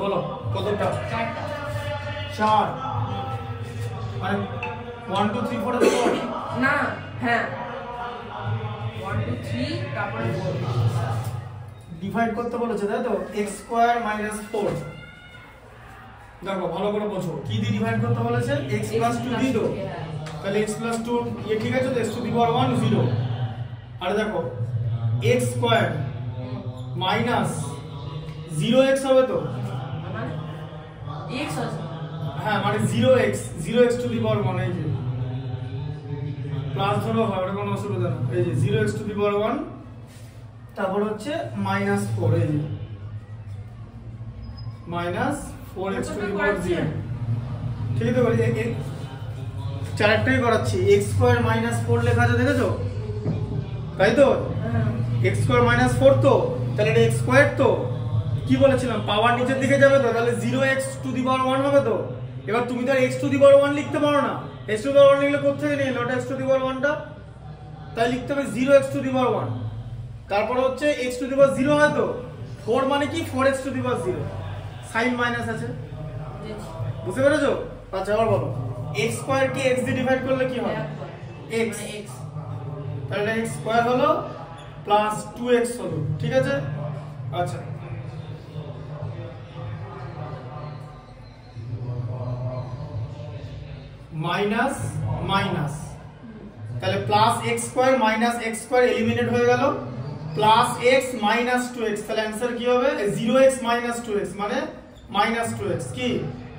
বলো কতটা? 4 মানে 1 2 3 4 এর পর না হ্যাঁ 1 2 3 তারপরে 4 ডিভাইড করতে বলেছে তাই তো x স্কয়ার মাইনাস 4 দেখো ভালো করে বোঝো কি দিয়ে ডিভাইড করতে বলেছে x প্লাস 2 দিয়ে দাও তাহলে x প্লাস 2 ये ঠিক আছে তো x টু দি পাওয়ার 1 0 আর দেখো x স্কয়ার মাইনাস 0x হবে তো x আছে হ্যাঁ মানে 0x টু দি পাওয়ার 1 এই যে প্লাস ধরো হয় ওটা কোনো অসুবিধা না এই যে 0x টু দি পাওয়ার 1 তারপর হচ্ছে মাইনাস 4 এই যে minus 4x to the power 0 ঠিক আছে তো এই চারটাই করাচ্ছি x স্কয়ার মাইনাস 4 লেখা আছে দেখেছো তাই তো x স্কয়ার মাইনাস 4 তো তাহলে এটা x স্কয়ার তো কি বলেছিলাম পাওয়ার নিচের দিকে যাবে তো তাহলে 0x টু দি পাওয়ার 1 হবে তো এবার তুমি তো x টু দি পাওয়ার 1 লিখতে পারো না x টু দি পাওয়ার 1 লিখলে কোথা থেকে নিয়ে ওটা x টু দি পাওয়ার 1 টা তাই লিখতে হবে 0x টু দি পাওয়ার 1 তারপর হচ্ছে x টু দি পাওয়ার 0 হয় তো 4 মানে কি 4x to the power 0 sign minus আছে বুঝতে পেরেছো আচ্ছা আবার বলো x স্কয়ার কে x দিয়ে ডিভাইড করলে কি হয় x তাহলে x স্কয়ার হলো প্লাস 2x হলো ঠিক আছে আচ্ছা মাইনাস মাইনাস তাহলে plus x square minus x square eliminate হয়ে গেল প্লাস x মাইনাস 2x তাহলে आंसर কি হবে 0x মাইনাস 2x মানে মাইনাস 2x কি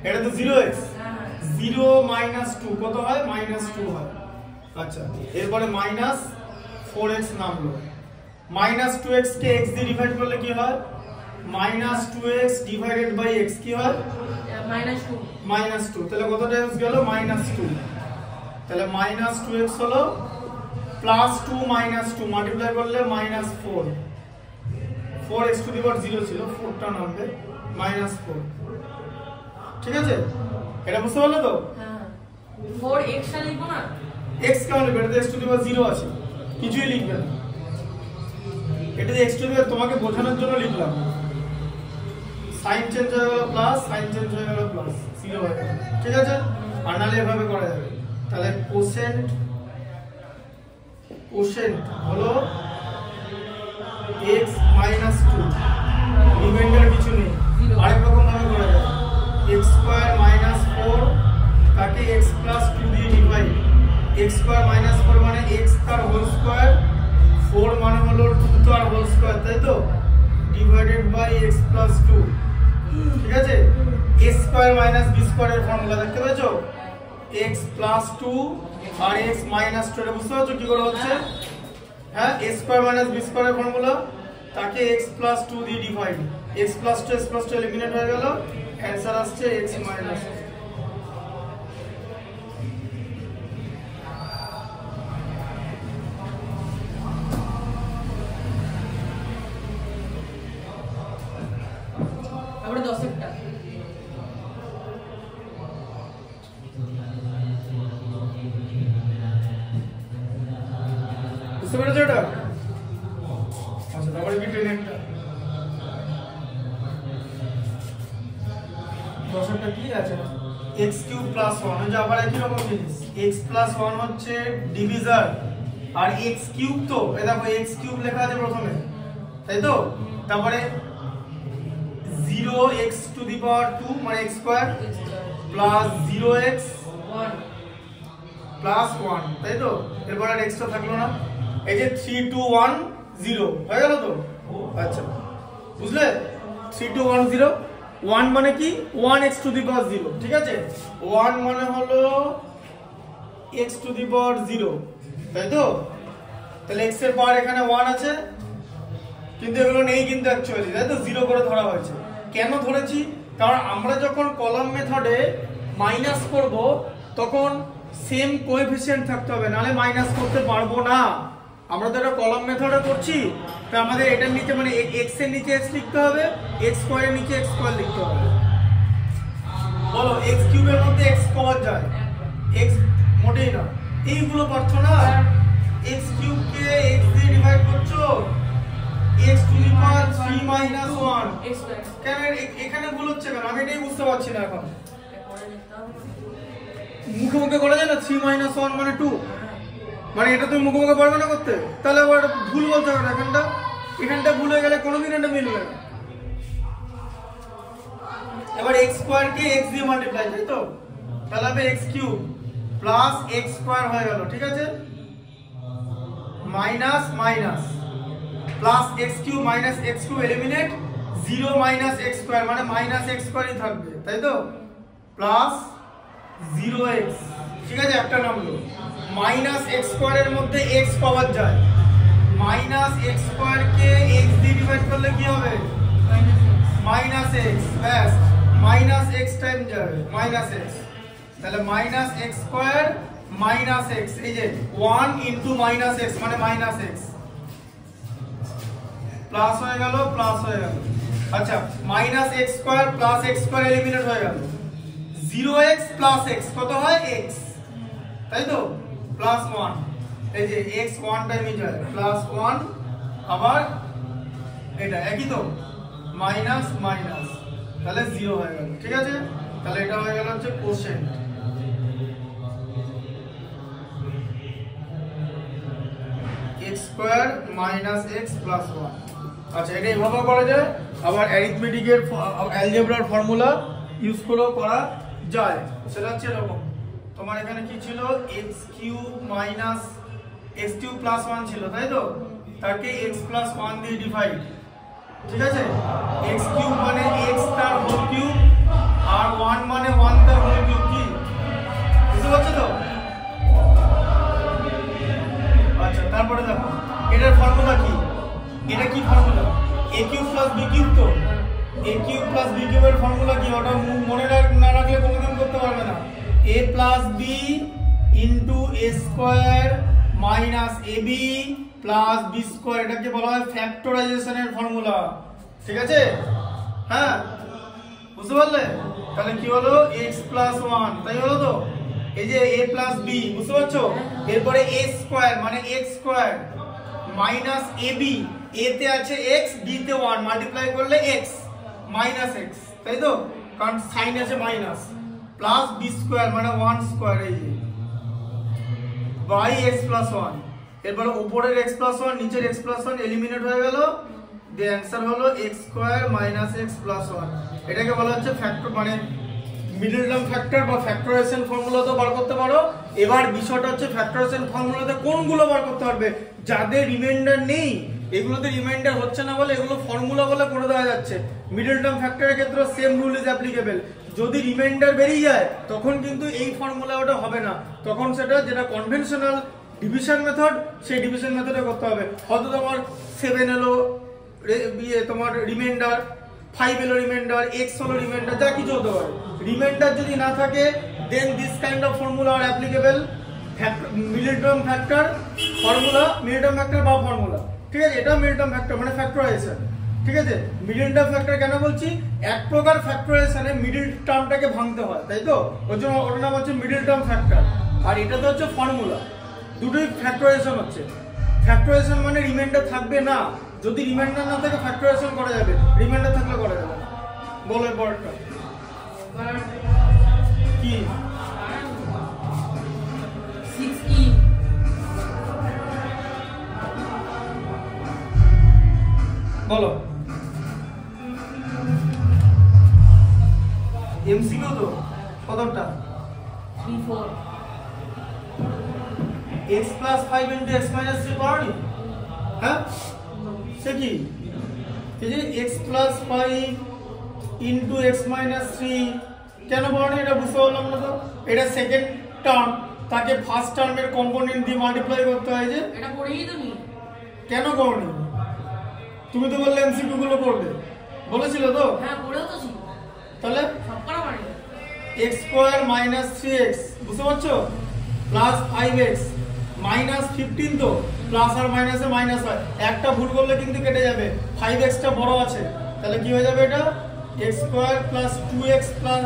এটা তো 0x 0 মাইনাস 2 কত হয় মাইনাস 2 হয় আচ্ছা এরপরে মাইনাস 4x নামলো মাইনাস 2x কে x দিয়ে ডিভাইড করলে কি হয় minus 2x divided by x কি হয় মাইনাস 2 তাহলে কত টাইমস গেল মাইনাস 2 তাহলে মাইনাস 2x হলো প্লাস 2 মাইনাস 2 মাল্টিপ্লাই করলে minus 4 4x to the power 0 ছিল 4 টা নামবে মাইনাস 4 ঠিক আছে এটা বুঝতে পারলে তো হ্যাঁ 4x টা লিখবো না x কেমন লিখবে এটা x টু দি পাওয়ার 0 আছে কিছুই লিখবে না এটা x টু দি পাওয়ার তোমাকে বোঝানোর জন্য লিখলাম সাইন চেঞ্জ হয়ে গেল প্লাস সাইন চেঞ্জ হয়ে গেল প্লাস 0 হয়ে গেল ঠিক আছে আর নালে এভাবে করা যাবে তাহলে কোসেন্ট হলো x মাইনাস 2 রিমাইন্ডার কিছু নেই আরেক রকম ভাবে করা যাবে x স্কয়ার মাইনাস 4 তাকে x প্লাস 2 দিয়ে ডিভাইড x স্কয়ার মাইনাস 4 মানে x তার হোল স্কয়ার 4 মানে হলো 2 তার হোল স্কয়ার তাই তো ডিভাইডেড বাই x প্লাস 2 ঠিক আছে a স্কয়ার মাইনাস b স্কয়ারের ফর্মুলা দেখতে পেয়েছো x প্লাস 2 আর x মাইনাস 2 এর বুঝতে পারছো কি করে হচ্ছে হ্যাঁ a স্কয়ার মাইনাস b স্কয়ারের ফর্মুলা তাকে x প্লাস 2 দিয়ে ডিভাইড x প্লাস 2 এলিমিনেট হয়ে গেল आंसर আসছে x মাইনাস আবার 10 একটা বুঝতে পেরেছো এটা আচ্ছা তারপরে কি 10 একটা 10 একটা কি আছে x কিউব প্লাস 1 যে আবার একই রকম জিনিস x প্লাস 1 হচ্ছে ডিভিজার আর x কিউব তো এই দেখো x কিউব লেখা আছে প্রথমে তাই তো তারপরে 0x টু দি পাওয়ার 2 মানে x square plus 0x 1 plus 1 তাই তো এরপর আর এক্সট্রা থাকলো না এই যে 3 2 1 0 হয়ে গেল তো আচ্ছা বুঝলে 3 2 1 0 1 মানে কি 1x টু দি পাওয়ার 0 ঠিক আছে 1 মানে হলো x টু দি পাওয়ার 0 তাই তো তাহলে x এর পাওয়ার এখানে 1 আছে কিন্তু এগুলো নেই কিন্তু অ্যাকচুয়ালি তাই তো 0 করে ধরা হয়েছে কেন ধরেছি কারণ আমরা যখন কলাম মেথডে মাইনাস করব তখন সেম কোএফিসিয়েন্ট থাকতে হবে নালে মাইনাস করতে পারবো না আমরা তো এটা কলাম মেথডে করছি তো আমাদের এটার নিচে মানে x এর নিচে x লিখতে হবে, x স্কয়ারের নিচে x স্কয়ার লিখতে হবে। বলো x কিউবের মধ্যে x পাওয়া যায়, x মোটেই না। এইগুলো পারছো না, x কিউব কে x দিয়ে ডিভাইড করছো, x two the power 3 minus 1। কেন এখানে ভুল হচ্ছে কেন? আমি এটাই বুঝতে পারছি না এখন। মুখে মুখে করা যায় না 3 মাইনাস 1 মানে 2, মানে এটা তুমি মুখে মুখে পারবে না করতে, তাহলে আবার ভুল বলতে হবে না। এখানটা ভুল হয়ে গেলে কোনোদিন এটা মিলবে না। এবার x স্কয়ার কে x দিয়ে মাল্টিপ্লাই, তাই তো? তাহলে হবে x cube plus x square হয়ে গেল, ঠিক আছে? Minus minus plus x cube minus x cube eliminate, 0 minus x square মানে মাইনাস x স্কয়ারই থাকবে, তাই তো? প্লাস 0x, ঠিক আছে? একটা নামলো। মাইনাস x স্কয়ারের মধ্যে x পাওয়া যায়, মাইনাস x স্কয়ার কে x দিয়ে ডিভাইড করলে কি হবে? মাইনাস x, ব্যাস মাইনাস x টাইম যাবে মাইনাস x, তাহলে minus x square minus x, এই যে 1 ইনটু মাইনাস x মানে মাইনাস x, প্লাস হয়ে গেল প্লাস হয়ে গেল। আচ্ছা minus x square plus x square eliminate হয়ে গেল, 0x প্লাস x কত হয়? x, তাই তো? প্লাস 1, এই যে x 1 টাইমই যায়, প্লাস 1 আবার এটা একই তো, মাইনাস মাইনাস, তাহলে 0 হয়ে গেল, ঠিক আছে? তাহলে এটা হয়ে গেল হচ্ছে quotient. x square minus x plus 1। আচ্ছা এটা এইভাবে করা যায়, আবার অ্যারিথমেটিকের অ্যালজেব্রার ফর্মুলা ইউজ করেও করা যায়। সেটা হচ্ছে এরকম, তোমার এখানে কি ছিল? x cube minus x cube plus 1 ছিল, তাই তো? তাকে x প্লাস 1 দিয়ে ডিভাইড, ঠিক আছে? x কিউব মানে x তার হোল কিউব, আর 1 মানে 1 তার হোল কিউব, কি বুঝতে পারছো তো? আচ্ছা তারপরে দেখো এটার ফর্মুলা কি, এটা কি formula? a cube plus b cube, তো a কিউব প্লাস b কিউবের ফর্মুলা কি? ওটা মনে না রাখলে কোনোদিন করতে পারবে না। a plus b into a square minus ab plus b square, এটাকে বলা হয় ফ্যাক্টরাইজেশনের ফর্মুলা, ঠিক আছে? হ্যাঁ বুঝতে পারলে? তাহলে কি হলো? x প্লাস 1, তাই হলো তো? এই যে a প্লাস b, বুঝতে পারছো? এরপরে a স্কয়ার মানে x square minus ab, a তে আছে x, b তে 1, মাল্টিপ্লাই করলে x মাইনাস x, তাই তো? কারণ সাইন আছে মাইনাস, প্লাস b স্কয়ার মানে 1 স্কয়ার, এই যে বাই x প্লাস 1। এরপরে উপরের x প্লাস 1 নিচের x প্লাস 1 এলিমিনেট হয়ে গেল, the answer হলো x square minus x plus 1। এটাকে বলা হচ্ছে ফ্যাক্টর, মানে মিডল টার্ম ফ্যাক্টর বা ফ্যাক্টরাইজেশন ফর্মুলা তো বার করতে পারো। এবার বিষয়টা হচ্ছে ফ্যাক্টরাইজেশন ফর্মুলাতে কোনগুলো বার করতে পারবে? যাদের রিমাইন্ডার নেই, এগুলোতে রিমাইন্ডার হচ্ছে না বলে এগুলো ফর্মুলা বলে করে দেওয়া যাচ্ছে। মিডল টার্ম ফ্যাক্টরের ক্ষেত্রে সেম রুল ইজ অ্যাপ্লিকেবল। যদি রিমাইন্ডার বেরিয়ে যায় তখন কিন্তু এই ফর্মুলা ওটা হবে না, তখন সেটা যেটা কনভেনশনাল ডিভিশন মেথড, সেই ডিভিশন মেথডে করতে হবে। হয়তো তোমার 7 এলো তোমার রিমাইন্ডার, 5 এলো রিমাইন্ডার, x হলো রিমাইন্ডার, যা কিছু হতে পারে। রিমাইন্ডার যদি না থাকে then this kind of formula are applicable. Middle term factor formula, middle term factor বা ফর্মুলা, ঠিক আছে? এটা মিডল টার্ম ফ্যাক্টর মানে ফ্যাক্টরাইজেশন, ঠিক আছে? মিডল টার্ম ফ্যাক্টর কেন বলছি? এক প্রকার ফ্যাক্টরাইজেশনে মিডল টার্মটাকে ভাঙতে হয়, তাই তো? ওর জন্য ওর নাম হচ্ছে মিডল টার্ম ফ্যাক্টর। আর এটা তো হচ্ছে ফর্মুলা, দুটোই ফ্যাক্টরাইজেশন হচ্ছে। ফ্যাক্টরাইজেশন মানে রিমাইন্ডার থাকবে না, যদি রিমাইন্ডার না থাকে ফ্যাক্টরাইজেশন করা যাবে, রিমাইন্ডার থাকলে করা যাবে না। বলো পরেরটা কি? 6e বলো। এমসিকিউ তো কতটা? 3 4 x plus 5 into x minus 3 পড়নি? হ্যাঁ সে কি? এই যে x plus 5 into x minus 3 কেন পড়নি? এটা বুঝতে পারলাম না তো। এটা সেকেন্ড টার্ম, তাকে ফার্স্ট টার্মের কম্পোনেন্ট দিয়ে মাল্টিপ্লাই করতে হয়। যে এটা পড়েই তো নি, কেন করনি? তুমি তো বললে এমসিকিউ গুলো করবে, বলেছিল তো? হ্যাঁ পড়েও তো ছিল, তাহলে সব করা মানে x স্কয়ার মাইনাস 3x, বুঝতে পারছো? প্লাস 5x -15 তো প্লাস আর মাইনাসে মাইনাস হয়, একটা ভুল করলে কিন্তু কেটে যাবে, 5x টা বড় আছে, তাহলে কি হয়ে যাবে এটা x square plus 2x plus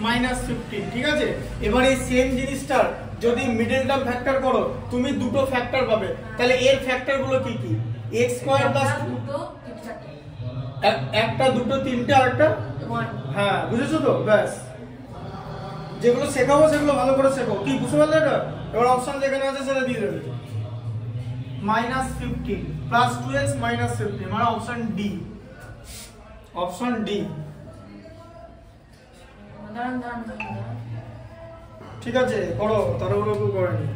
-15, ঠিক আছে। এবার এই সেম জিনিসটার যদি মিডল টার্ম ফ্যাক্টর করো তুমি দুটো ফ্যাক্টর পাবে, তাহলে এর ফ্যাক্টর গুলো কি কি, x স্কয়ার প্লাস একটা দুটো তিনটে আর একটা, হ্যাঁ বুঝেছো তো, ব্যাস যেগুলো শেখাবো সেগুলো ভালো করে শেখো, কি বুঝতে পারলে এটা। এবার অপশন যেখানে আছে সেটা দিয়ে দেবে, -15 প্লাস 2x -15 মানে অপশন ডি, অপশন ডি, ঠিক আছে করো, তাড়াহুড়ো করেনি।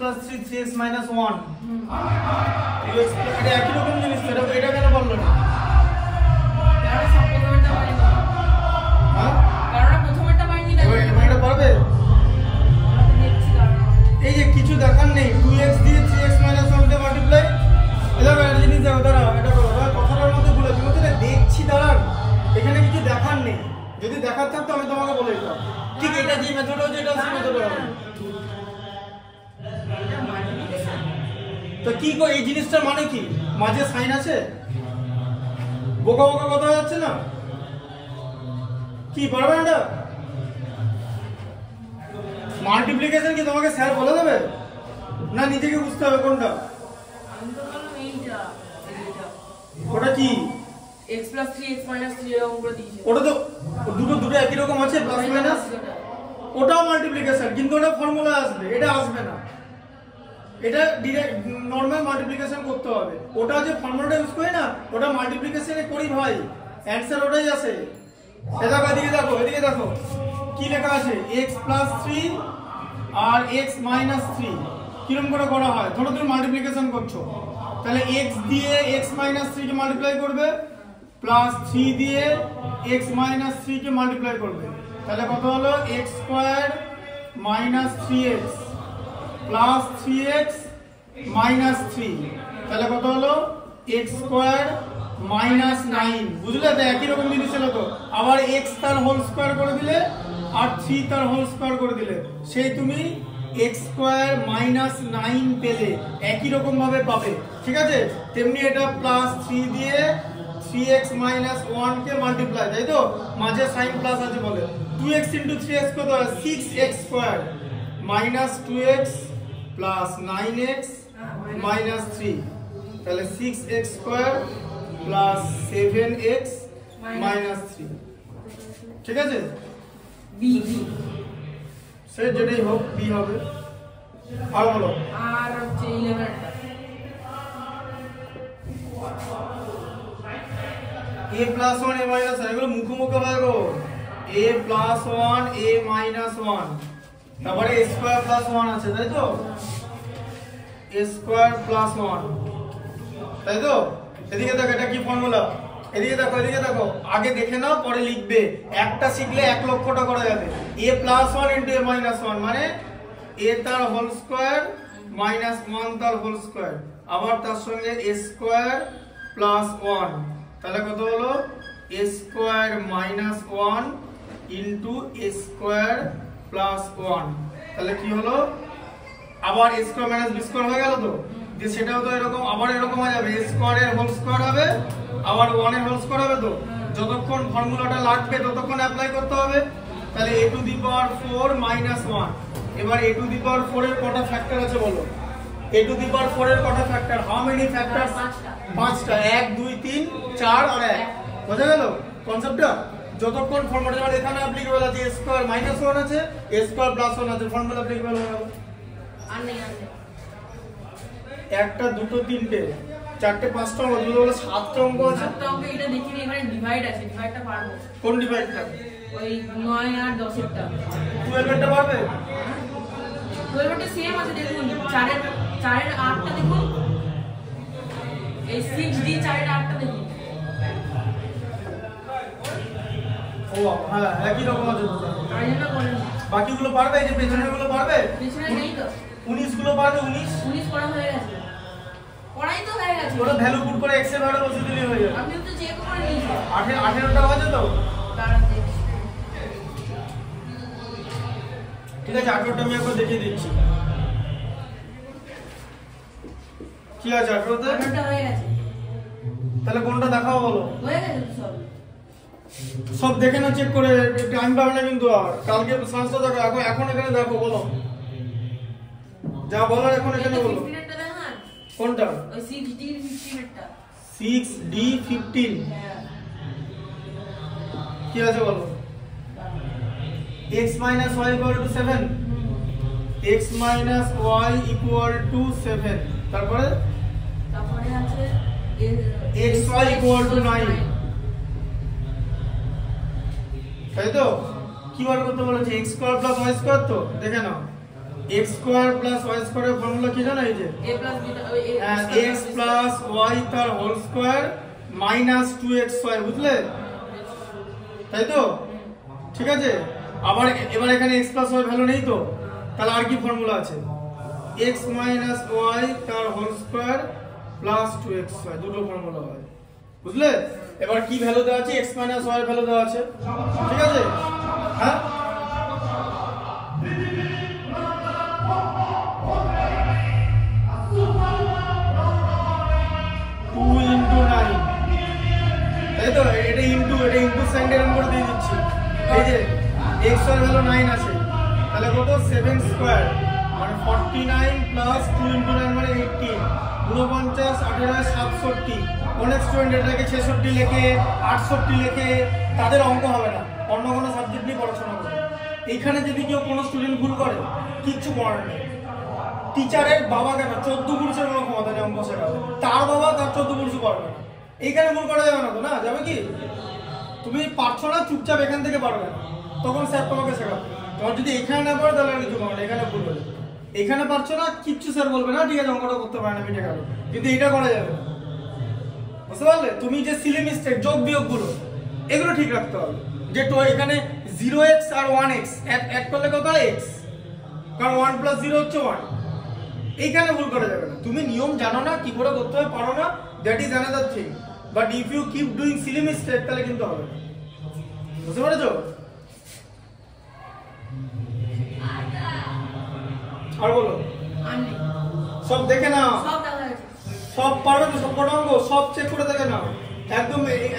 প্লাস 3 3x মাইনাস 1 এটা একই রকম জিনিস, এটা কেন বললো না? কারণ সব প্রথমেরটা পাইনি, হ্যাঁ কারণ প্রথমেরটা পাইনি, তাই এটা পারবে। দেখছি কারণ এই যে কিছু দেখার নেই, 2x দিয়ে 3x মাইনাস 1 দিয়ে মাল্টিপ্লাই, এটা একটা জিনিস দেখো, দাঁড়া এটা করো, কথাটার মধ্যে ভুলে তুমি তো দেখছি, দাঁড়ান এখানে কিছু দেখার নেই, যদি দেখার থাকতো আমি তোমাকে বলে দিতাম, ঠিক এটা যে মেথড হচ্ছে এটা সেই মেথড হবে। তো কি কো এই জিনিসটার মানে কি, মাঝে সাইন আছে, বোকা বোকা কথা যাচ্ছে না, কি পারবে না? মাল্টিপ্লিকেশন কি তোমাকে স্যার বলে দেবে না, নিজেকে বুঝতে হবে কোনটা? আমি তো বললাম এইটা, ওটা কি x + 3x - 3 এরকম করে দিয়েছে, ওটা তো দুটো একই রকম আছে, প্লাস মাইনাস, ওটাও মাল্টিপ্লিকেশন কিন্তু ওটা ফর্মুলা আসবে, এটা আসবে না, এটা ডাইরেক্ট নরমাল মাল্টিপ্লিকেশন করতে হবে, ওটা যে ফর্মুলাটা ইউজ করি না ওটা মাল্টিপ্লিকেশনে করি ভাই, অ্যানসার ওটাই আসে। এদিকে দেখো কি লেখা আছে, x + 3 আর x - 3 কিরকম করে করা হয়, ধরো তুমি মাল্টিপ্লিকেশন করছো, তাহলে x দিয়ে x - 3 কে মাল্টিপ্লাই করবে, প্লাস 3 দিয়ে x - 3 কে মাল্টিপ্লাই করবে, তাহলে কত হলো x square - 3x plus 3x - 3, তাহলে কত হলো x স্কয়ার -9, বুঝলে তো একই রকম জিনিস হলো তো, আবার x তার হোল স্কয়ার করে দিলে আর 3 তার হোল স্কয়ার করে দিলে সেই তুমি x স্কয়ার -9 পেলে, একই রকম ভাবে পাবে, ঠিক আছে। তেমনি এটা প্লাস 3 দিয়ে 3x - 1 কে মাল্টিপ্লাই, তাই তো মাঝে সাইন প্লাস আছে বলে, 2x * 3x কত হয় 6x square -2x plus 9x - 3, তাহলে 6x স্কয়ার প্লাস 7x - 3, ঠিক আছে। বি সে যেটাই হোক বি হবে। আর বলো, আর হচ্ছে 11টা a প্লাস 1 a মাইনাস 1 এগুলো মুখোমুখি হবে গো a প্লাস 1 a মাইনাস 1 তারপরে a স্কয়ার প্লাস 1 আছে তাই তো a স্কয়ার প্লাস 1 তাই তো এদিকে দেখো এটা কি ফর্মুলা এদিকে দেখো আগে দেখে নাও পরে লিখবে একটা শিখলে 1 লক্ষটা করা যাবে a plus 1 into a minus 1 মানে a তার হোল স্কয়ার মাইনাস 1 তার হোল স্কয়ার আবার তার সঙ্গে a স্কয়ার প্লাস 1 তাহলে কত হলো a square minus 1 into a square plus 1 তাহলে কি হলো আবার a square minus b square হয়ে গেল তো যে সেটাও তো এরকম আবার এরকম হয়ে যাবে a স্কয়ার এর হোল স্কয়ার হবে আবার 1 এর হোল স্কয়ার হবে তো যতক্ষণ ফর্মুলাটা লাগবে ততক্ষণ অ্যাপ্লাই করতে হবে তাহলে a two the power 4 minus 1 এবার a টু দি পাওয়ার 4 এর কটা ফ্যাক্টর আছে বলো a টু দি পাওয়ার 4 এর কটা ফ্যাক্টর হাউ মেনি ফ্যাক্টরস পাঁচটা 1 2 3 4 আর 1 বোঝা গেল কনসেপ্টটা যতক্ষণ ফর্মুলা এখানে অ্যাপ্লিকেবল আছে a স্কয়ার মাইনাস 1 আছে a স্কয়ার প্লাস 1 আছে ফর্মুলা অ্যাপ্লিকেবল হয়ে গেল আর নেই একটা দুটো তিনটে চারটে পাঁচটা অঙ্ক দুটো হলো সাতটা অঙ্ক আছে সাতটা অঙ্ক এটা দেখিনি এখানে ডিভাইড আছে ডিভাইডটা পারবো কোন ডিভাইডটা ওই 9 আর 10 এরটা 12 এরটা পারবে 12 এরটা সেম আছে দেখুন 4 এর 8টা দেখুন এই 6d 4 এর 8টা দেখুন ও হ্যাঁ একই রকম আছে তো আর এটা বলেন বাকিগুলো পারবে এই যে পেছনের গুলো পারবে পিছনে নেই তো 19 গুলো পারবে 19 পড়া হয়ে গেছে পড়াই তো হয়ে গেছে ওটা ভ্যালু পুট করে x এর ভ্যালু বসিয়ে দিলেই হয়ে যাবে আপনি তো চেক করে নিয়েছেন 18টা আছে তো দাঁড়ান দেখি ঠিক আছে 18টা আমি একবার দেখিয়ে দিচ্ছি কি আছে 18তে 18টা হয়ে গেছে তাহলে কোনটা দেখাও বলো হয়ে গেছে তো সব সব দেখে না চেক করে টাইম পাবে না কিন্তু আর কালকে সায়েন্সটা দেখো এখন এখানে দেখো বলো যা বলার এখন এখানে বলো 15 এরটা দেখান কোনটা ওই 6d 15 এরটা 6d 15 হ্যাঁ কি আছে বলো x minus y equal to 7 x minus y equal to 7 তারপরে আছে xy equal to 9 তাই তো কি বার করতে বলেছে x square plus y square তো দেখে নাও x স্কয়ার প্লাস y স্কয়ারের ফর্মুলা কি জানো এই যে a plus b x plus y তার হোল স্কয়ার মাইনাস 2xy বুঝলে তাই তো ঠিক আছে আবার এবার এখানে x প্লাস y ভ্যালু নেই তো তাহলে আর কি ফর্মুলা আছে x মাইনাস y তার হোল স্কয়ার প্লাস 2xy দুটো ফর্মুলা হয় বুঝলে এবার কি ভ্যালু দেওয়া আছে x মাইনাস y এর ভ্যালু দেওয়া আছে ঠিক আছে হ্যাঁ তাই তো এটা ইনটু সাইনটা এরকম করে দিয়ে দিচ্ছি এই যে x এর ভ্যালু 9 আছে তাহলে কত 7 স্কয়ার মানে 49 প্লাস 2 ইনটু 9 মানে 18 49 18 67 অনেক স্টুডেন্ট এটাকে 66 লেখে 68 লেখে তাদের অঙ্ক হবে না অন্য কোনো সাবজেক্ট নিয়ে পড়াশোনা করে এইখানে যদি কেউ কোনো স্টুডেন্ট ভুল করে কিচ্ছু করার নেই টিচারের বাবা কেন 14 পুরুষের কোনো ক্ষমতা নেই অঙ্ক শেখাবে তার বাবা তার 14 পুরুষ পারবে না এইখানে ভুল করা যাবে না তো না যাবে কি তুমি পারছো না চুপচাপ এখান থেকে পারবে না তখন স্যার তোমাকে শেখাবে তোমার যদি এখানে না পারো তাহলে কিছু পারবে না এখানে ভুল হলে এখানে পারছো না কিচ্ছু স্যার বলবে না ঠিক আছে অঙ্কটা করতে পারে না মিটে গেল কিন্তু এটা করা যাবে না বুঝতে পারলে তুমি যে সিলি মিস্টেক যোগ বিয়োগ গুলো এগুলো ঠিক রাখতে হবে যে তো এখানে 0x আর 1x অ্যাড করলে কত হয় x কারণ 1 + 0 হচ্ছে 1 এইখানে ভুল করা যাবে না তুমি নিয়ম জানো না কি করে করতে হয় পারো না that is another thing but if you keep doing silly mistake তাহলে কিন্তু হবে বুঝতে পেরেছো আর বলো সব দেখে নাও সব পারবে তো সব কটা অঙ্ক সব চেক করে দেখে নাও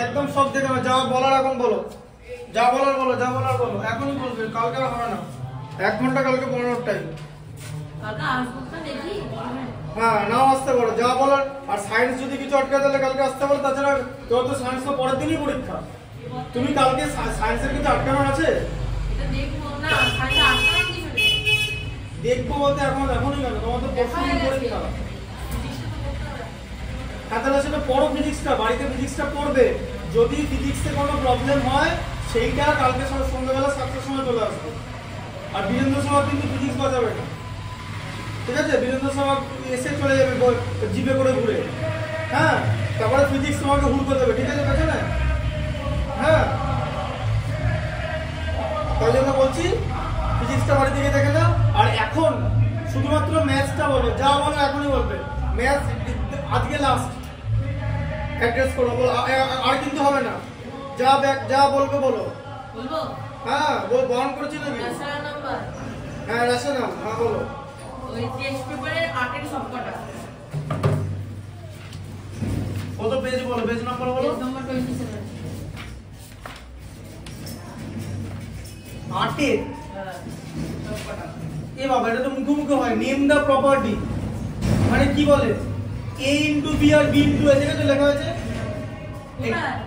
একদম সব দেখে নাও যা বলার এখন বলো যা বলার বলো এখনই বলবে কালকে আর হবে না 1 ঘন্টা কালকে 15 টাইম হ্যাঁ নাও আসতে পারো যা বলার আর সায়েন্স যদি কিছু আটকে তাহলে কালকে আসতে পারো তাছাড়া তোর তো সায়েন্স তো পরের দিনই পরীক্ষা তুমি কালকে সায়েন্সের কিছু আটকানোর আছে দেখবো বলতে এখনই কেন তোমার তো পরশুদিন পরীক্ষা হ্যাঁ তাহলে সেটা পড়ো ফিজিক্সটা বাড়িতে ফিজিক্সটা পড়বে যদি ফিজিক্সে কোনো প্রবলেম হয় সেইটা কালকে সন্ধ্যাবেলা 7টার সময় চলে আসবে। আর বীরেন্দ্র সভা কিন্তু ফিজিক্স বাজাবে না, ঠিক আছে? বীরেন্দ্র সভা এসে চলে যাবে জিপে করে ঘুরে, হ্যাঁ, তারপরে ফিজিক্স তোমাকে হুড় করে দেবে, ঠিক আছে পেছনে? হ্যাঁ, তাই জন্য বলছি ফিজিক্সটা বাড়ি থেকে দেখে নাও। আর এখন শুধুমাত্র ম্যাথসটা বলো, যা বলো এখনই বলবে। ম্যাথস আজকে লাস্ট, অ্যাড্রেস করো, আর কিন্তু হবে না। যা বলবে বলো। বলবো? হ্যাঁ, বরণ করেছি নাকি? Rational number. হ্যাঁ, রেশনাল, হ্যাঁ বলো। ওই টেক্সট পেপারের 8 সবকটা। কত পেজ বলো, পেজ নাম্বার বলো। Page number 27। 8 হ্যাঁ, সবকটা। এ বাবা, এটা তো মুখোমুখি হয়। নেম দা প্রপার্টি মানে কি বলে? a ইনটু b আর b ইনটু a, দেখে তো লেখা আছে। কোথায়?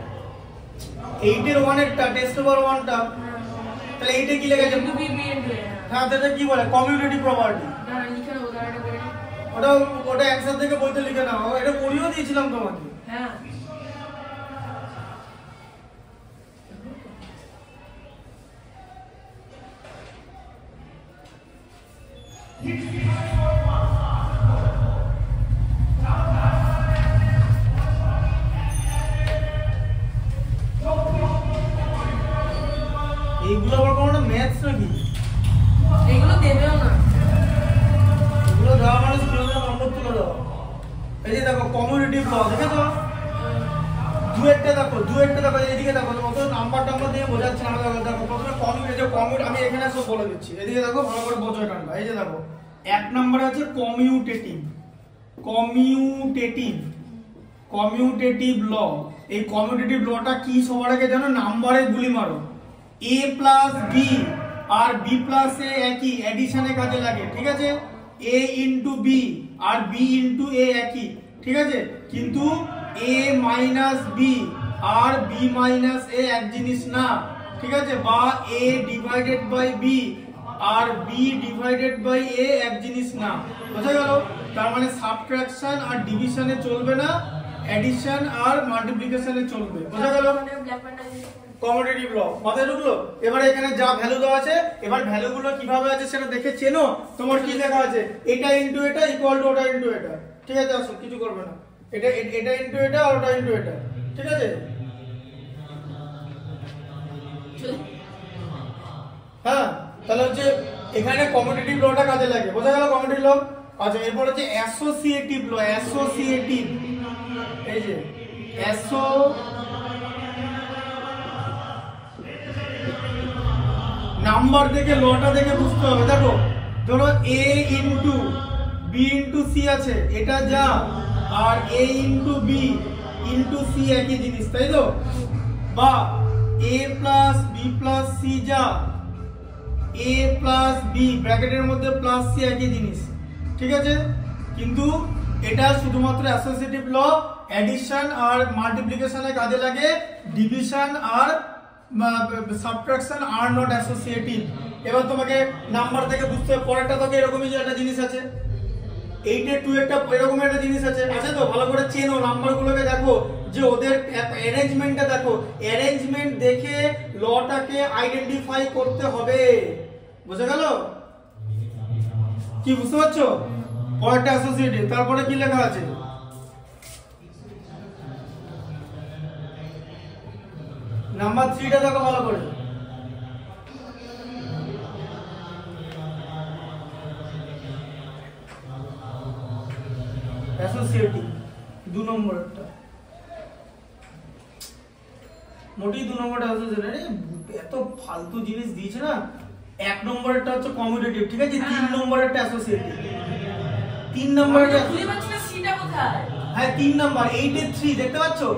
8 এর 1 এরটা টেস্ট পেপার 1টা, তাহলে 8 এ কি লেখা আছে? বি বি এন্ড এ। হ্যাঁ, এটা কি বলে? Community property. না, লিখে নেবো, দাঁড়াটা করে। ওটা অ্যানসার থেকে বইতে লিখে নাও, এটা পড়িয়েও দিয়েছিলাম তোমাকে। হ্যাঁ। এইগুলো আবার কোনো ম্যাথস নাকি? এগুলো দেবেও না। এগুলো দেওয়া মানে স্টুডেন্টদের নম্বর তুলে দেওয়া। এই যে দেখো কমিউনিটি ল, দেখেছো? দুয়েরটা দেখো, এদিকে দেখো, কত নাম্বার দিয়ে বোঝাচ্ছে না। দেখো প্রথমে কমিউনিটি, আমি এখানে সব বলে দিচ্ছি, এদিকে দেখো ভালো করে বোঝো এটা। এই যে দেখো 1 নম্বরে আছে কমিউটেটিভ ল। এই কমিউটেটিভ লটা কি সবার আগে জানো? নাম্বারে গুলি মারো। a প্লাস b আর b প্লাস a একই, এডিশনে কাজে লাগে, ঠিক আছে? a ইনটু b আর b ইনটু a একই, ঠিক আছে? কিন্তু a মাইনাস b আর b মাইনাস a এক জিনিস না, ঠিক আছে? বা a ডিভাইডেড বাই b আর b ডিভাইডেড বাই a এক জিনিস না। বোঝা গেল? তার মানে সাবট্রাকশন আর ডিভিশনে চলবে না, এডিশন আর মাল্টিপ্লিকেশনে চলবে। বোঝা গেল? কমিউটেটিভ ল মাথায় ঢুকলো? এবারে এখানে যা ভ্যালু দেওয়া আছে, এবার ভ্যালুগুলো কিভাবে আছে সেটা দেখে চেনো। তোমার কি লেখা আছে? এটা ইনটু এটা ইকুয়াল টু ওটা ইনটু এটা, ঠিক আছে? আসো, কিছু করবে না। এটা ইনটু এটা আর ওটা ইনটু এটা, ঠিক আছে? হ্যাঁ, তাহলে হচ্ছে এখানে কমিউটেটিভ লটা কাজে লাগে। বোঝা গেল কমিউটেটিভ ল? আচ্ছা, এরপর হচ্ছে অ্যাসোসিয়েটিভ ল। এই যে নাম্বার দেখে লটা দেখে বুঝতে হবে। দেখো ধরো a into b into c আছে, এটা যা, আর a into b into c একই জিনিস, তাই তো? বা a plus b plus c যা, a প্লাস b ব্র্যাকেটের মধ্যে প্লাস c একই জিনিস, ঠিক আছে? কিন্তু এটা শুধুমাত্র অ্যাসোসিয়েটিভ ল, এডিশন আর মাল্টিপ্লিকেশনে কাজে লাগে, ডিভিশন আর সাবট্রাকশন আর নট অ্যাসোসিয়েটিভ। এবার তোমাকে নাম্বার থেকে বুঝতে হবে। পরেরটা তো এরকমই যে একটা জিনিস আছে, 8 এর 2 একটা এরকম একটা জিনিস আছে, আছে তো? ভালো করে চেনো, নাম্বারগুলোকে দেখো যে ওদের অ্যারেঞ্জমেন্টটা দেখো, অ্যারেঞ্জমেন্ট দেখে লটাকে আইডেন্টিফাই করতে হবে। বুঝে গেল? কি বুঝতে পারছো? পরেরটা অ্যাসোসিয়েটিভ, তারপরে কি লেখা আছে? নাম্বার 3টা দেখো ভালো করে। অ্যাসোসিয়েটিভ 2 নম্বরটা, মোটেই 2 নম্বরটা অ্যাসোসিয়েটিভ। এত ফালতু জিনিস দিয়েছে না। 1 নম্বরেরটা হচ্ছে কমিউটেটিভ, ঠিক আছে? 3 নম্বরেরটা অ্যাসোসিয়েটিভ। 3 নম্বরেরটা খুলে পাচ্ছি না, সিটা কোথায়? হ্যাঁ, 3 নাম্বার 8 এর 3 দেখতে পাচ্ছো?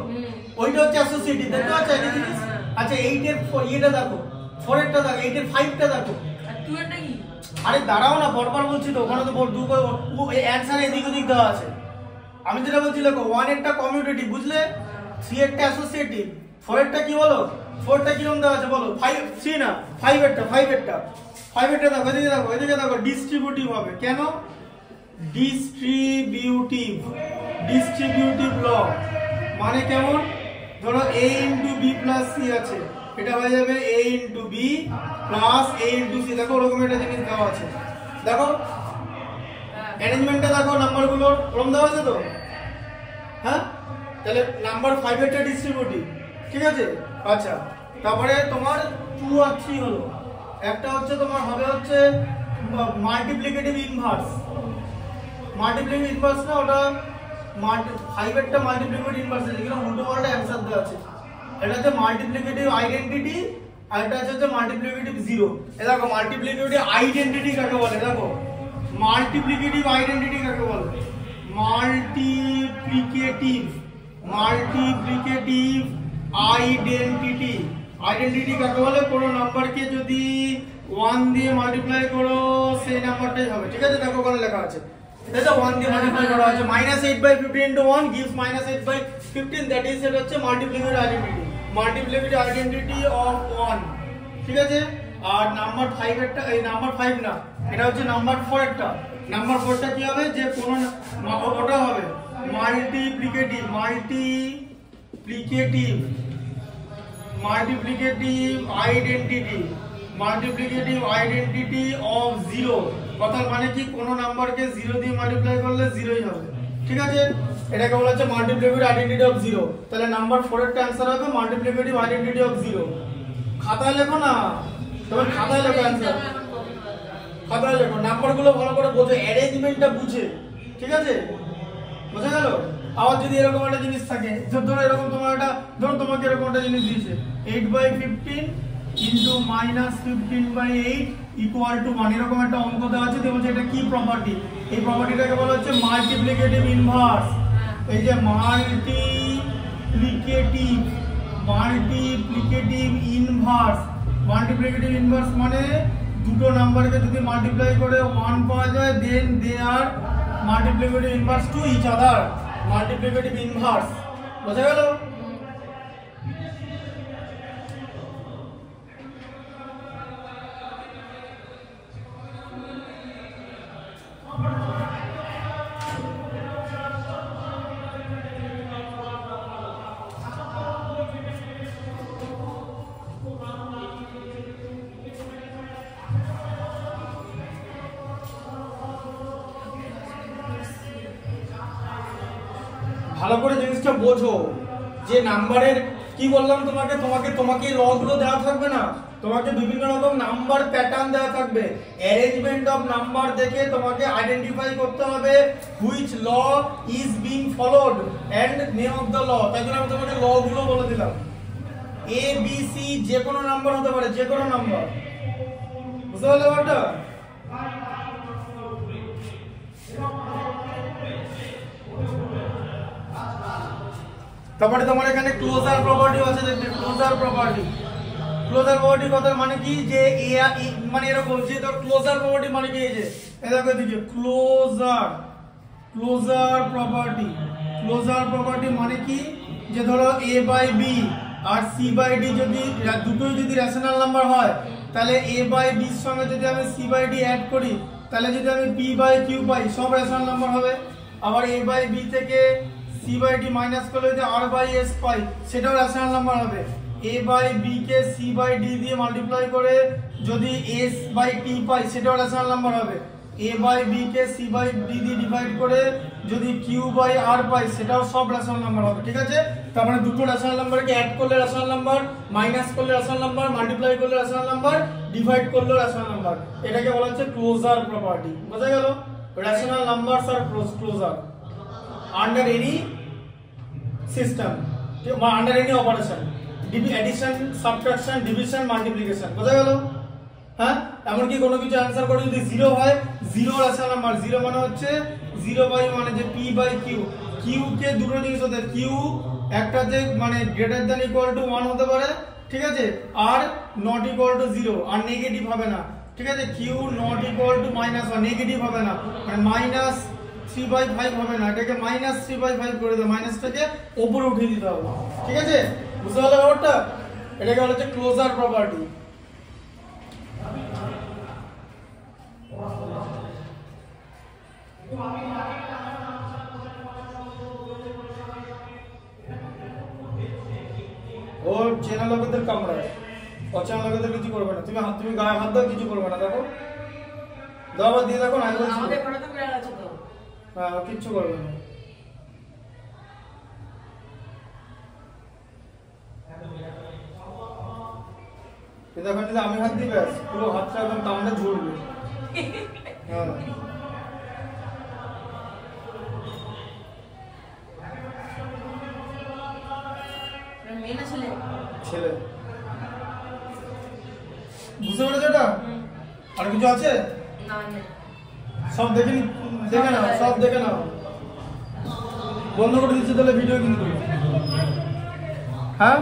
ওইটা হচ্ছে অ্যাসোসিয়েটিভ, দেখতে পাচ্ছো একই জিনিস? আচ্ছা, 8 এর 4 এটা দেখো, 4 এরটা দেখো, 8 এর 5টা দেখো। আর 2 এরটা কি? আরে দাঁড়াও না, পরপর বলছি তো, ওখানে তো অ্যানসার এদিক ওদিক দেওয়া আছে। আমি যেটা বলছি দেখো, 1 এরটা কমিউটেটিভ, বুঝলে? 3 এরটা অ্যাসোসিয়েটিভ, 4 এরটা কি বলো? 4টা কিরকম দেওয়া আছে বলো? 3 না, 5 এরটা দেখো, এদিকে দেখো, ডিস্ট্রিবিউটিভ হবে। কেন? ডিস্ট্রিবিউটিভ ল মানে কেমন? ধরো a into b plus c আছে, এটা হয়ে যাবে a into b plus a into c। দেখো ওরকম একটা জিনিস দেওয়া আছে, দেখো অ্যারেঞ্জমেন্টটা দেখো, নাম্বারগুলোর ওরকম দেওয়া আছে তো, হ্যাঁ? তাহলে নাম্বার 5 এরটা ডিস্ট্রিবিউটিভ, ঠিক আছে? আচ্ছা, তারপরে তোমার 2 আর 3 হলো, একটা হচ্ছে তোমার হবে হচ্ছে মাল্টিপ্লিকেটিভ ইনভার্স। মাল্টিপ্লিকেটিভ ইনভার্স না, ওটা 5 এরটা মাল্টিপ্লিকেটিভ ইনভার্স আছে, যেখানে উল্টো পাল্টা অ্যানসার দেওয়া আছে। এটা হচ্ছে মাল্টিপ্লিকেটিভ আইডেন্টিটি, আর এটা হচ্ছে মাল্টিপ্লিকেটিভ জিরো। এ দেখো মাল্টিপ্লিকেটিভ আইডেন্টিটি কাকে বলে, দেখো মাল্টিপ্লিকেটিভ আইডেন্টিটি কাকে বলে, মাল্টিপ্লিকেটিভ আইডেন্টিটি। আইডেন্টিটি কাকে বলে, কোন নাম্বারকে যদি 1 দিয়ে মাল্টিপ্লাই করো সেই নাম্বারটাই হবে, ঠিক আছে? দেখো ওখানে লেখা আছে, এটা 1 দিয়ে মাল্টিপ্লাই করা আছে, -8/15 into 1 gives -8/15, দ্যাট ইজ এটা হচ্ছে multiplicative identity, multiplicative identity of 1, ঠিক আছে? আর নাম্বার 5 এরটা, এই নাম্বার 5 না, এটা হচ্ছে নাম্বার 4 এরটা। নাম্বার 4টা কি হবে, যে কোন ওটা হবে মাল্টিপ্লিকেটিভ আইডেন্টিটি অফ 0। কথার মানে কি, কোন নাম্বারকে 0 দিয়ে মাল্টিপ্লাই করলে 0ই হবে, ঠিক আছে? এটাকে বলা হচ্ছে মাল্টিপ্লিকেটিভ আইডেন্টিটি অফ 0। তাহলে নাম্বার 4 এর आंसर হবে মাল্টিপ্লিকেটিভ আইডেন্টিটি অফ 0। খাতায় লেখো না, তবে খাতায় লেখো आंसर, খাতায় লেখো, নাম্বারগুলো ভালো করে বোঝো, অ্যারেঞ্জমেন্টটা বুঝে, ঠিক আছে? বুঝা গেল? আবার যদি এরকম একটা জিনিস থাকে, ধরো এরকম তোমার একটা, ধরো তোমাকে এরকম একটা জিনিস দিয়েছে 8/15 ইনটু -15/8 ইকুয়াল টু 1, এরকম একটা অঙ্ক দেওয়া আছে, দেখো এটা কি প্রপার্টি, এই প্রপার্টিটাকে বলা হচ্ছে মাল্টিপ্লিকেটিভ ইনভার্স। এই যে মাল্টিপ্লিকেটিভ ইনভার্স মানে দুটো নাম্বারকে যদি মাল্টিপ্লাই করে 1 পাওয়া যায়, then they are multiplicative inverse to each other, multiplicative inverse. বুঝা গেল? ভালো করে জিনিসটা বোঝো, যে নাম্বারের কি বললাম তোমাকে লগুলো দেওয়া থাকবে না, তোমাকে বিভিন্ন রকম নাম্বার প্যাটার্ন দেওয়া থাকবে, অ্যারেঞ্জমেন্ট অফ নাম্বার দেখে তোমাকে আইডেন্টিফাই করতে হবে which law is being followed and name of the law. তাই জন্য আমি তোমাকে লগুলো বলে দিলাম। এ বি সি যে কোনো নাম্বার হতে পারে, যে কোনো নাম্বার, বুঝতে পারলে ব্যাপারটা? তারপরে তোমার এখানে ক্লোজার প্রপার্টি আছে, দেখবে ক্লোজার প্রপার্টি কথার মানে কি, যে মানে এরকম, যে ধর ক্লোজার প্রপার্টি মানে কি, এই যে দেখো এদিকে ক্লোজার প্রপার্টি মানে কি, যে ধরো a/b আর c/d যদি দুটোই যদি রেশনাল নাম্বার হয়, তাহলে a/b এর সঙ্গে যদি আমি c/d অ্যাড করি, তাহলে যদি আমি p/q পাই, সব রেশনাল নাম্বার হবে। আবার a/b থেকে c/d মাইনাস করলে যদি r/s পাই, সেটাও রেশনাল নাম্বার হবে। a/b কে c/d দিয়ে মাল্টিপ্লাই করে যদি s/t পাই, সেটাও রেশনাল নাম্বার হবে। a/b কে c/d দিয়ে ডিভাইড করে যদি q/r পাই, সেটাও সব রেশনাল নাম্বার হবে, ঠিক আছে? তার মানে দুটো রেশনাল নাম্বারকে অ্যাড করলে রেশনাল নাম্বার, মাইনাস করলে রেশনাল নাম্বার, মাল্টিপ্লাই করলে রেশনাল নাম্বার, ডিভাইড করলে রেশনাল নাম্বার। এটাকে বলা হচ্ছে ক্লোজার প্রপার্টি। বোঝা গেল? Rational numbers are closure under any system, under any operation, addition, subtraction, division, multiplication. বোঝা গেল? হ্যাঁ, এমনকি কোনো কিছু অ্যান্সার করে যদি 0 হয়, 0 রেশনাল নাম্বার, 0 মানে হচ্ছে 0/, মানে যে p/q, q কে দুটো জিনিস হতে, q একটা যে মানে গ্রেটার দ্যান ইকুয়াল টু 1 হতে পারে, ঠিক আছে? আর নট ইকুয়াল টু 0, আর নেগেটিভ হবে না, ঠিক আছে? q not equal to -1, negative হবে না, মানে -3/5 হবে না, এটাকে -3/5 করে দাও, মাইনাসটাকে উপরে উঠিয়ে দিতে হবে, ঠিক আছে? বুঝতে পারলে ব্যাপারটা? এটাকে বলা হচ্ছে ক্লোজার প্রপার্টি। চেনা লোকেদের কামড়ায়, অচেনা লোকেদের কিছু করবে না। তুমি গায়ে হাত দাও, কিছু করবে না। দেখো দাও, আবার দিয়ে দেখো না। আমাদের ঘরে তো বিড়াল আছে তো। হ্যাঁ, কিচ্ছু করবে না। দেখো যদি আমি হাত দিই, ব্যাস পুরো হাতটা একদম কামড়ে ঝুলবে। হ্যাঁ, মেয়ে না ছেলে? ছেলে। বুঝতে পেরেছো এটা? আর কিছু আছে? না না, সব দেখে নাও, সব দেখে নাও। বন্ধ করে দিচ্ছি তাহলে ভিডিও কিন্তু। হ্যাঁ।